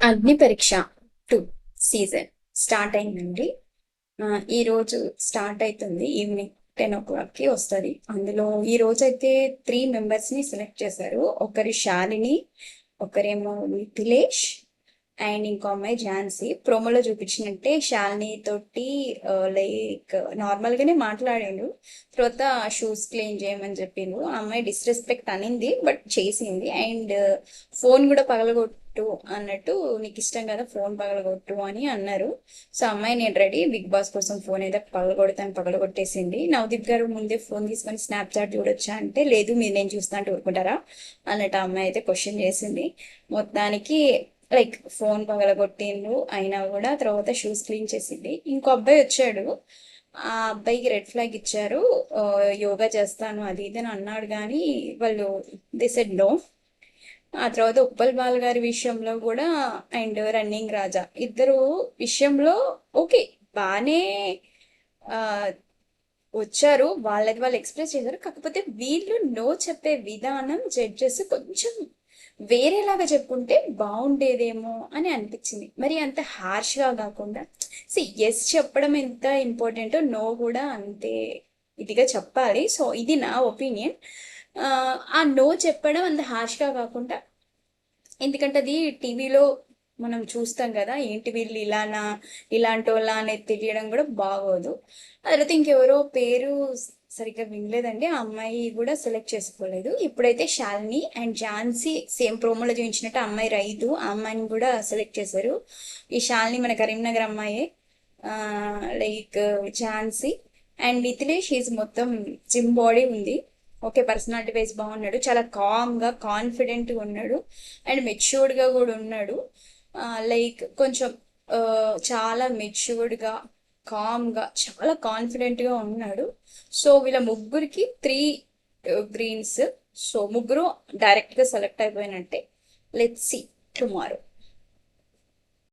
అగ్ని పరీక్ష 2 season start అయిందండి. ఈ రోజు స్టార్ట్ అవుతుంది. ఈవినింగ్ 10 o'clockకి వస్తుంది. అందులో ఈ రోజు అయితే 3 మెంబర్స్ని సెలెక్ట్ చేశారు. ఒకరి శాలిని, ఒకరేమో మిథిలేష్ అండ్ ఇంకో అమ్మాయి ఝాన్సీ. ప్రోమోలో చూపించినట్టే శాలిని తోటి లైక్ నార్మల్గానే మాట్లాడిండు. తర్వాత షూస్ క్లీన్ చేయమని చెప్పిండు. ఆ అమ్మాయి డిస్రెస్పెక్ట్ అనింది, బట్ చేసింది. అండ్ ఫోన్ కూడా పగలగొట్టు అన్నట్టు, నీకు ఇష్టం కదా ఫోన్ పగలగొట్టు అని అన్నారు. సో అమ్మాయి నేను రెడీ, బిగ్ బాస్ కోసం ఫోన్ అయితే పగలగొడతాను, పగలగొట్టేసింది. నవదీప్ గారు ముందే ఫోన్ తీసుకొని స్నాప్చాట్ చూడొచ్చా అంటే, లేదు మీరు నేను చూస్తా అంటే ఊరుకుంటారా అన్నట్టు ఆ అమ్మాయి అయితే క్వశ్చన్ చేసింది. మొత్తానికి లైక్ ఫోన్ పగలగొట్టిండు అయినా కూడా తర్వాత షూస్ క్లీన్ చేసింది. ఇంకో అబ్బాయి వచ్చాడు. ఆ అబ్బాయికి రెడ్ ఫ్లాగ్ ఇచ్చారు. ఆ, యోగా చేస్తాను అది ఇది అని అన్నాడు, కానీ వాళ్ళు ది సెడ్ నో. ఆ తర్వాత ఉప్పల్ బాల్ గారి విషయంలో కూడా అండ్ రన్నింగ్ రాజా ఇద్దరు విషయంలో ఓకే, బాగానే ఆ, వచ్చారు. వాళ్ళది వాళ్ళు ఎక్స్ప్రెస్ చేశారు. కాకపోతే వీళ్ళు నో చెప్పే విధానం జడ్జెస్ కొంచెం వేరేలాగా చెప్పుంటే బాగుండేదేమో అని అనిపించింది. మరి అంత హార్ష్గా కాకుండా ఎస్ చెప్పడం ఎంత ఇంపార్టెంటో నో కూడా అంతే ఇదిగా చెప్పాలి. సో ఇది నా ఒపీనియన్. ఆ నో చెప్పడం అంత హార్ష్గా కాకుండా, ఎందుకంటే అది టీవీలో మనం చూస్తాం కదా, ఏంటి వీళ్ళు ఇలానా, ఇలాంటి వాళ్ళ అనేది తెలియడం కూడా బాగోదు. ఆ తర్వాత ఇంకెవరో పేరు సరిగ్గా వినలేదండి, ఆ అమ్మాయి కూడా సెలెక్ట్ చేసుకోలేదు. ఇప్పుడైతే శాలిని అండ్ ఝాన్సీ సేమ్ ప్రోమోలో చూపించినట్టు ఆ అమ్మాయి రైతు, ఆ అమ్మాయిని కూడా సెలెక్ట్ చేశారు. ఈ శాలిని మన కరీంనగర్ అమ్మాయే. Like Jhansi and Mithilesh is మొత్తం జిమ్ బాడీ ఉంది. ఓకే, పర్సనాలిటీ వైజ్ బాగున్నాడు, చాలా కామ్గా కాన్ఫిడెంట్గా ఉన్నాడు అండ్ మెచ్యూర్డ్గా కూడా ఉన్నాడు. లైక్ కొంచెం ఆ, చాలా మెచ్యూర్డ్గా కామ్గా చాలా కాన్ఫిడెంట్గా ఉన్నాడు. సో వీళ్ళ ముగ్గురికి 3 గ్రీన్స్. సో ముగ్గురు డైరెక్ట్గా సెలెక్ట్ అయిపోయినట్టే. Let's see tomorrow.